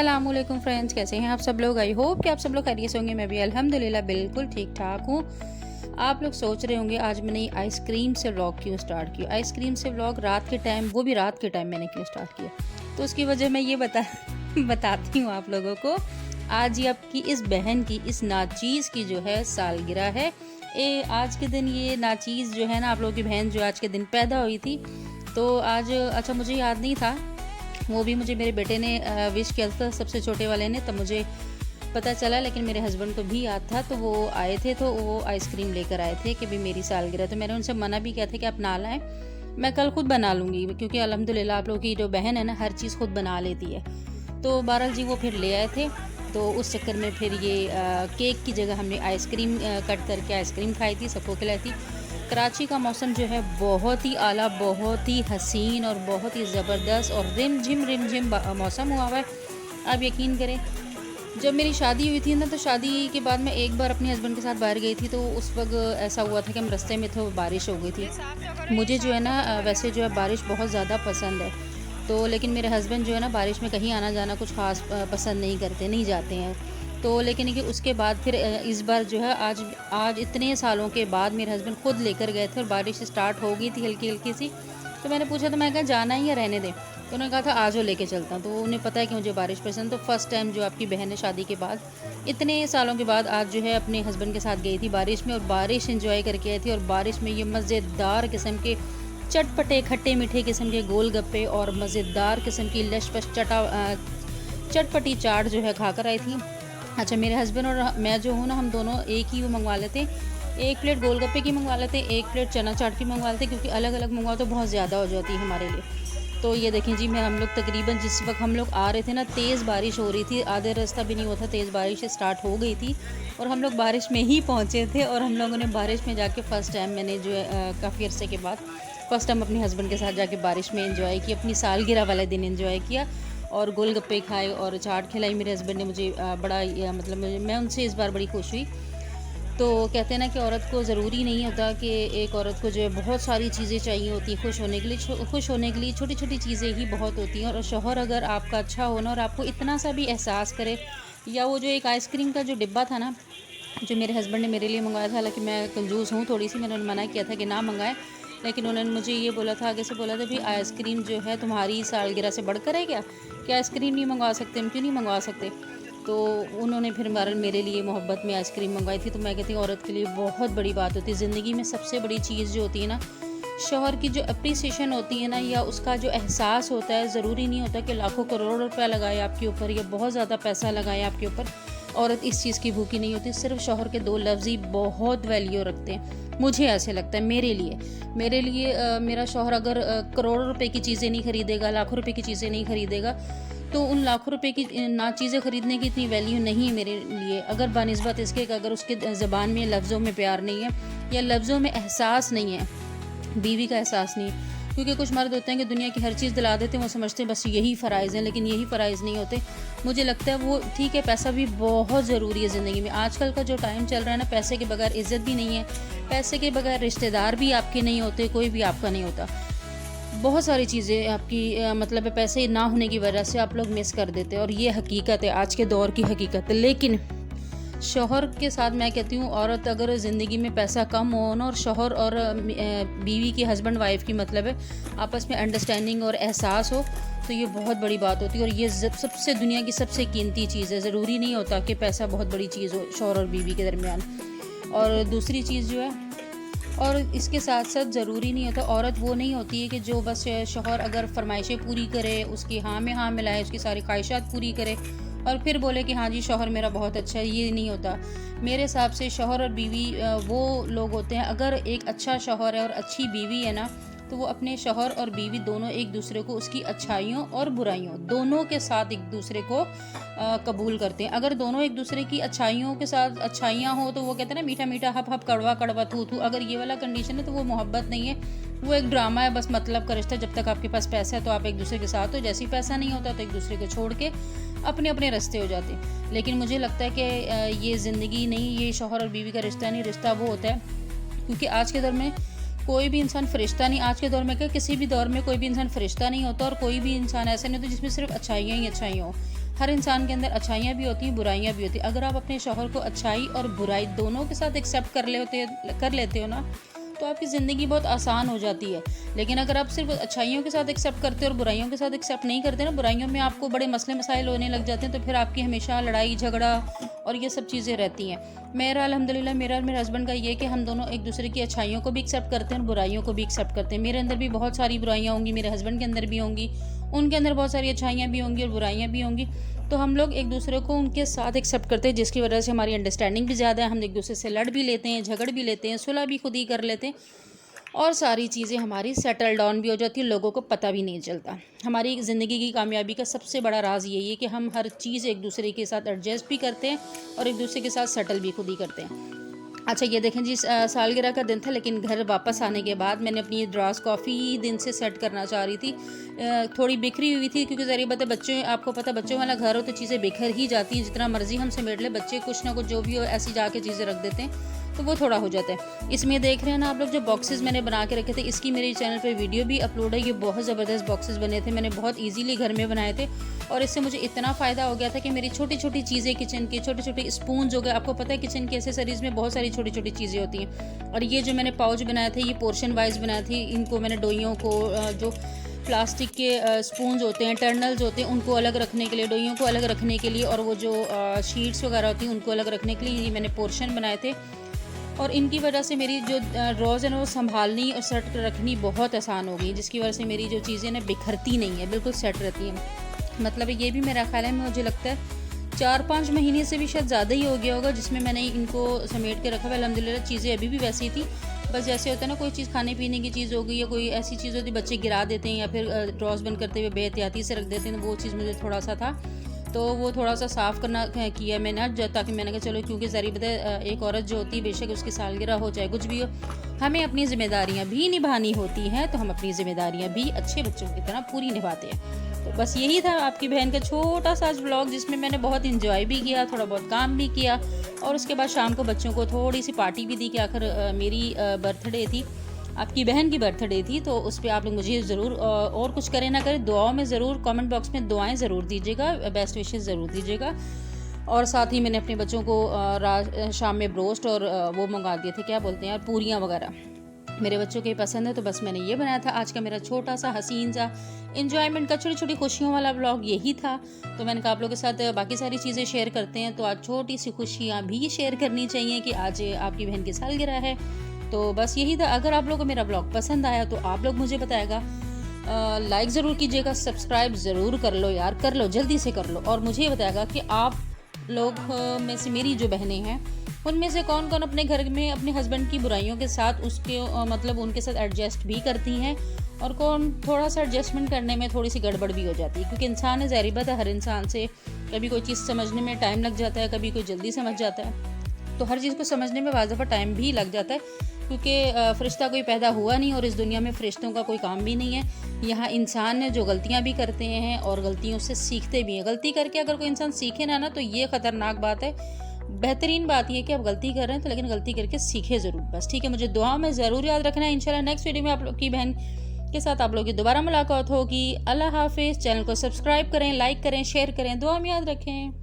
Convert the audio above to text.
अस्सलामुअलैकुम फ्रेंड्स, कैसे हैं आप सब लोग। आई होप कि आप सब लोग खैरियत से होंगे। मैं भी अल्हम्दुलिल्लाह बिल्कुल ठीक ठाक हूँ। आप लोग सोच रहे होंगे आज मैंने आइसक्रीम से व्लॉग क्यों स्टार्ट किया। आइसक्रीम से व्लॉग रात के टाइम, वो भी रात के टाइम मैंने क्यों स्टार्ट किया, तो उसकी वजह मैं ये बताती हूँ आप लोगों को। आज ये आपकी इस बहन की, इस नाचीज़ की जो है सालगिरह है। आज के दिन ये नाचीज़ जो है ना, आप लोगों की बहन जो आज के दिन पैदा हुई थी, तो आज अच्छा मुझे याद नहीं था, वो भी मुझे मेरे बेटे ने विश किया था, सबसे छोटे वाले ने, तब मुझे पता चला। लेकिन मेरे हस्बैंड को भी याद था, तो वो आए थे, तो वो आइसक्रीम लेकर आए थे कि भी मेरी सालगिरह। तो मैंने उनसे मना भी किया था कि आप ना लाएं, मैं कल खुद बना लूँगी, क्योंकि अल्हम्दुलिल्लाह आप लोगों की जो बहन है ना, हर चीज़ खुद बना लेती है। तो बहरहाल जी वो फिर ले आए थे, तो उस चक्कर में फिर ये केक की जगह हमने आइसक्रीम कट करके आइसक्रीम खाई थी, सबको खिलाई थी। कराची का मौसम जो है बहुत ही आला, बहुत ही हसीन और बहुत ही ज़बरदस्त और रिम झिम मौसम हुआ हुआ है। आप यकीन करें, जब मेरी शादी हुई थी ना, तो शादी के बाद मैं एक बार अपने हस्बैंड के साथ बाहर गई थी, तो उस वक्त ऐसा हुआ था कि हम रास्ते में थे, बारिश हो गई थी। मुझे जो है ना वैसे जो है बारिश बहुत ज़्यादा पसंद है, तो लेकिन मेरे हस्बैंड जो है ना बारिश में कहीं आना जाना कुछ ख़ास पसंद नहीं करते, नहीं जाते हैं। तो लेकिन कि उसके बाद फिर इस बार जो है आज इतने सालों के बाद मेरे हस्बैंड खुद लेकर गए थे और बारिश स्टार्ट हो गई थी हल्की हल्की सी। तो मैंने पूछा, तो मैं कहा जाना ही या रहने दें, तो उन्होंने कहा था आज वो लेके चलता हूँ। तो उन्हें पता है कि मुझे बारिश पसंद। तो फर्स्ट टाइम जो आपकी बहन है शादी के बाद, इतने सालों के बाद आज जो है अपने हस्बैंड के साथ गई थी बारिश में, और बारिश इंजॉय करके आई थी। और बारिश में ये मज़ेदार किस्म के चटपटे खट्टे मीठे किस्म के गोलगप्पे और मज़ेदार किस्म की लशपश चटपटी चाट जो है खाकर आई थी। अच्छा, मेरे हस्बैंड और मैं जो हूँ ना, हम दोनों एक ही वो मंगवा लेते हैं, एक प्लेट गोलगप्पे की मंगवा लेते हैं, एक प्लेट चना चाट की मंगवा लेते हैं, क्योंकि अलग अलग मंगवाओ तो बहुत ज़्यादा हो जाती है हमारे लिए। तो ये देखें जी, हम लोग तकरीबन जिस वक्त हम लोग आ रहे थे ना, तेज़ बारिश हो रही थी, आधे रास्ता भी नहीं हुआ था, तेज़ बारिश स्टार्ट हो गई थी और हम लोग बारिश में ही पहुँचे थे। और हम लोगों ने बारिश में जाके फ़र्स्ट टाइम, मैंने जो है काफ़ी अरसे के बाद फ़र्स्ट टाइम अपने हस्बैंड के साथ जाके बारिश में एंजॉय की, अपनी सालगिरह वाले दिन एंजॉय किया और गोलगप्पे खाए और चाट खिलाई। मेरे हस्बैंड ने मुझे मतलब मैं उनसे इस बार बड़ी खुश हुई। तो कहते हैं ना कि औरत को ज़रूरी नहीं होता कि एक औरत को जो है बहुत सारी चीज़ें चाहिए होती हैं खुश होने के लिए। खुश होने के लिए छोटी छोटी चीज़ें ही बहुत होती हैं। और शौहर अगर आपका अच्छा हो ना, और आपको इतना सा भी एहसास करे, या वो जो एक आइसक्रीम का जो डिब्बा था ना, जो मेरे हस्बैंड ने मेरे लिए मंगवाया था, हालांकि मैं कंजूस हूँ थोड़ी सी, मैंने मना किया था कि ना मंगाएं, लेकिन उन्होंने मुझे ये बोला था, आगे से बोला था, भी आइसक्रीम जो है तुम्हारी सालगिरह से बढ़कर है क्या आइसक्रीम नहीं मंगवा सकते, हम क्यों नहीं मंगवा सकते। तो उन्होंने फिर मेरे लिए मोहब्बत में आइसक्रीम मंगवाई थी। तो मैं कहती हूँ औरत के लिए बहुत बड़ी बात होती है ज़िंदगी में। सबसे बड़ी चीज़ जो होती है ना, शौहर की जो अप्रिसिएशन होती है ना, या उसका जो एहसास होता है। ज़रूरी नहीं होता कि लाखों करोड़ रुपया लगाए आपके ऊपर या बहुत ज़्यादा पैसा लगाए आपके ऊपर, औरत इस चीज़ की भूखी नहीं होती। सिर्फ शौहर के दो लफ्ज़ ही बहुत वैल्यू रखते हैं, मुझे ऐसे लगता है। मेरे लिए मेरा शौहर अगर करोड़ों रुपए की चीज़ें नहीं खरीदेगा, लाखों रुपए की चीज़ें नहीं खरीदेगा, तो उन लाखों रुपए की ना चीज़ें ख़रीदने की इतनी वैल्यू नहीं है मेरे लिए, अगर बानिस्बत इसके कि अगर उसके ज़बान में, लफ्ज़ों में प्यार नहीं है, या लफ्ज़ों में एहसास नहीं है, बीवी का एहसास नहीं है। क्योंकि कुछ मर्द होते हैं कि दुनिया की हर चीज़ दिला देते हैं, वो समझते हैं बस यही फ़राइज़ हैं, लेकिन यही फ़राइज़ नहीं होते। मुझे लगता है वो ठीक है, पैसा भी बहुत ज़रूरी है ज़िंदगी में। आजकल का जो टाइम चल रहा है ना, पैसे के बगैर इज़्ज़त भी नहीं है, पैसे के बगैर रिश्तेदार भी आपके नहीं होते, कोई भी आपका नहीं होता। बहुत सारी चीज़ें आपकी मतलब पैसे ना होने की वजह से आप लोग मिस कर देते हैं, और ये हकीकत है, आज के दौर की हकीकत है। लेकिन शौहर के साथ मैं कहती हूँ, औरत अगर ज़िंदगी में पैसा कम हो ना, और शौहर और बीवी की, हस्बैंड वाइफ की मतलब है, आपस में अंडरस्टैंडिंग और एहसास हो, तो ये बहुत बड़ी बात होती है। और ये सबसे दुनिया की सबसे कीमती चीज़ है। ज़रूरी नहीं होता कि पैसा बहुत बड़ी चीज़ हो शौहर और बीवी के दरमियान। और दूसरी चीज़ जो है, और इसके साथ साथ ज़रूरी नहीं होता, औरत वो नहीं होती है कि जो बस शौहर अगर फरमाइशें पूरी करे, उसकी हाँ में हाँ मिलाए, उसकी सारी ख्वाहिशात पूरी करे और फिर बोले कि हाँ जी शौहर मेरा बहुत अच्छा है। ये नहीं होता मेरे हिसाब से। शौहर और बीवी वो लोग होते हैं, अगर एक अच्छा शौहर है और अच्छी बीवी है ना, तो वो अपने शौहर और बीवी दोनों एक दूसरे को, उसकी अच्छाइयों और बुराइयों दोनों के साथ एक दूसरे को कबूल करते हैं। अगर दोनों एक दूसरे की अच्छाइयों के साथ अच्छाइयाँ हो, तो वो कहते हैं ना, मीठा मीठा हप हप कड़वा कड़वा थू थू। अगर ये वाला कंडीशन है, तो वो मोहब्बत नहीं है, वो एक ड्रामा है, बस मतलब का रिश्ता। जब तक आपके पास पैसा है तो आप एक दूसरे के साथ हो, जैसे ही पैसा नहीं होता तो एक दूसरे को छोड़ के अपने अपने रास्ते हो जाते हैं। लेकिन मुझे लगता है कि ये ज़िंदगी नहीं, ये शौहर और बीवी का रिश्ता नहीं, रिश्ता वो होता है, क्योंकि आज के दौर में कोई भी इंसान फरिश्ता नहीं। आज के दौर में क्या, किसी भी दौर में कोई भी इंसान फरिश्ता नहीं होता, और कोई भी इंसान ऐसा नहीं होता जिसमें सिर्फ अच्छाइयाँ ही अच्छाइयाँ हो। हर इंसान के अंदर अच्छाइयाँ भी होती हैं, बुराइयाँ भी होती हैं। अगर आप अपने शौहर को अच्छाई और बुराई दोनों के साथ एक्सेप्ट कर लेते हो ना, तो आपकी ज़िंदगी बहुत आसान हो जाती है। लेकिन अगर आप सिर्फ अच्छाइयों के साथ एक्सेप्ट करते हो और बुराइयों के साथ एक्सेप्ट नहीं करते ना, बुराइयों में आपको बड़े मसले मसाइल होने लग जाते हैं, तो फिर आपकी हमेशा लड़ाई झगड़ा और ये सब चीज़ें रहती हैं। मेरा अल्हम्दुलिल्लाह मेरा और मेरे हस्बैंड का ये कि हम दोनों एक दूसरे की अच्छाइयों को भी एक्सेप्ट करते हैं और बुराइयों को भी एक्सेप्ट करते हैं। मेरे अंदर भी बहुत सारी बुराइयाँ होंगी, मेरे हस्बैंड के अंदर भी होंगी, उनके अंदर बहुत सारी अच्छाइयाँ भी होंगी और बुराइयाँ भी होंगी। तो हम लोग एक दूसरे को उनके साथ एक्सेप्ट करते हैं, जिसकी वजह से हमारी अंडरस्टैंडिंग भी ज़्यादा है। हम एक दूसरे से लड़ भी लेते हैं, झगड़ भी लेते हैं, सुलह भी खुद ही कर लेते हैं और सारी चीज़ें हमारी सेटल डाउन भी हो जाती है, लोगों को पता भी नहीं चलता। हमारी ज़िंदगी की कामयाबी का सबसे बड़ा राज यही है कि हम हर चीज़ एक दूसरे के साथ एडजस्ट भी करते हैं और एक दूसरे के साथ सेटल भी खुद ही करते हैं। अच्छा ये देखें जी, सालगिरह का दिन था, लेकिन घर वापस आने के बाद मैंने अपनी ड्रास काफ़ी दिन से सेट करना चाह रही थी। थोड़ी बिखरी हुई थी, क्योंकि ज़रिए बता बच्चे, आपको पता बच्चों वाला घर हो तो चीज़ें बिखर ही जाती हैं। जितना मर्जी हम समेट ले, बच्चे कुछ ना कुछ जो भी हो ऐसी जाके चीज़ें रख देते हैं, तो वो थोड़ा हो जाता है। इसमें देख रहे हैं ना आप लोग, जो बॉक्सेस मैंने बना के रखे थे, इसकी मेरे चैनल पे वीडियो भी अपलोड है। ये बहुत ज़बरदस्त बॉक्सेस बने थे, मैंने बहुत इजीली घर में बनाए थे और इससे मुझे इतना फ़ायदा हो गया था कि मेरी छोटी छोटी चीज़ें, किचन की छोटे छोटे स्पून हो गए, आपको पता है किचन की एसेसरीज़ में बहुत सारी छोटी छोटी चीज़ें होती हैं। और ये जो मैंने पाउच बनाए थे, ये पोर्शन वाइज बनाए थे। इनको मैंने डोइयों को, जो प्लास्टिक के स्पून्स होते हैं, टर्नल्स होते हैं, उनको अलग रखने के लिए, डोइयों को अलग रखने के लिए, और वो जो शीट्स वगैरह होती हैं उनको अलग रखने के लिए ये मैंने पोर्शन बनाए थे। और इनकी वजह से मेरी जो रोज़ है ना वो संभालनी और सेट रखनी बहुत आसान हो गई, जिसकी वजह से मेरी जो चीज़ें ना बिखरती नहीं है, बिल्कुल सेट रहती हैं। मतलब ये भी मेरा ख्याल है, मुझे लगता है 4-5 महीने से भी शायद ज़्यादा ही हो गया होगा जिसमें मैंने इनको समेट के रखा हुआ। अल्हम्दुलिल्लाह चीज़ें अभी भी वैसी थी, बस जैसे होता है ना, कोई चीज़ खाने पीने की चीज़ हो गई या कोई ऐसी चीज़ होती, बच्चे गिरा देते हैं या फिर ड्रॉस बंद करते हुए बेहतियाती से रख देते हैं, तो वो चीज़ मुझे थोड़ा सा था, तो वो थोड़ा सा साफ़ करना किया मैंने आज, ताकि मैंने कहा चलो, क्योंकि ज़रिए बता एक औरत जो होती है, बेशक उसकी सालगिरह हो चाहे कुछ भी हो, हमें अपनी ज़िम्मेदारियाँ भी निभानी होती हैं, तो हम अपनी ज़िम्मेदारियाँ भी अच्छे बच्चों की तरह पूरी निभाते हैं। तो बस यही था आपकी बहन का छोटा सा व्लॉग, जिसमें मैंने बहुत इंजॉय भी किया, थोड़ा बहुत काम भी किया और उसके बाद शाम को बच्चों को थोड़ी सी पार्टी भी दी कि आखिर मेरी बर्थडे थी, आपकी बहन की बर्थडे थी, तो उस पर आप लोग मुझे ज़रूर, और कुछ करें ना करें, दुआओं में ज़रूर, कमेंट बॉक्स में दुआएं ज़रूर दीजिएगा, बेस्ट विशेस ज़रूर दीजिएगा। और साथ ही मैंने अपने बच्चों को शाम में ब्रोस्ट और वो मंगा दिए थे, क्या बोलते हैं यार, पूरियाँ वगैरह, मेरे बच्चों के पसंद है, तो बस मैंने ये बनाया था। आज का मेरा छोटा सा हसीन सा इंजॉयमेंट का, छोटी छोटी खुशियों वाला व्लॉग यही था। तो मैंने कहा आप लोगों के साथ बाकी सारी चीज़ें शेयर करते हैं, तो आज छोटी सी खुशियाँ भी शेयर करनी चाहिए कि आज आपकी बहन की सालगिरह है। तो बस यही था। अगर आप लोगों को मेरा ब्लॉग पसंद आया तो आप लोग मुझे बताएगा, लाइक ज़रूर कीजिएगा, सब्सक्राइब ज़रूर कर लो यार, कर लो, जल्दी से कर लो। और मुझे बताएगा कि आप लोग में से मेरी जो बहनें हैं उनमें से कौन कौन अपने घर में अपने हस्बैंड की बुराइयों के साथ उसके मतलब उनके साथ एडजस्ट भी करती हैं, और कौन थोड़ा सा एडजस्टमेंट करने में थोड़ी सी गड़बड़ भी हो जाती है। क्योंकि इंसान है, ज़ाहिर बात है, हर इंसान से कभी कोई चीज़ समझने में टाइम लग जाता है, कभी कोई जल्दी समझ जाता है, तो हर चीज़ को समझने में बाज़ दफ़ा टाइम भी लग जाता है, क्योंकि फ़रिश्ता कोई पैदा हुआ नहीं और इस दुनिया में फ़रिश्तों का कोई काम भी नहीं है। यहाँ इंसान है जो गलतियाँ भी करते हैं और गलतियों से सीखते भी हैं। गलती करके अगर कोई इंसान सीखे ना तो ये ख़तरनाक बात है। बेहतरीन बात यह है कि आप गलती कर रहे हैं तो लेकिन गलती करके सीखे ज़रूर, बस ठीक है। मुझे दुआ में ज़रूर याद रखना है। इंशाल्लाह नेक्स्ट वीडियो में आप लोग की बहन के साथ आप लोग की दोबारा मुलाकात होगी। अल्लाह हाफिज़। चैनल को सब्सक्राइब करें, लाइक करें, शेयर करें, दुआ में याद रखें।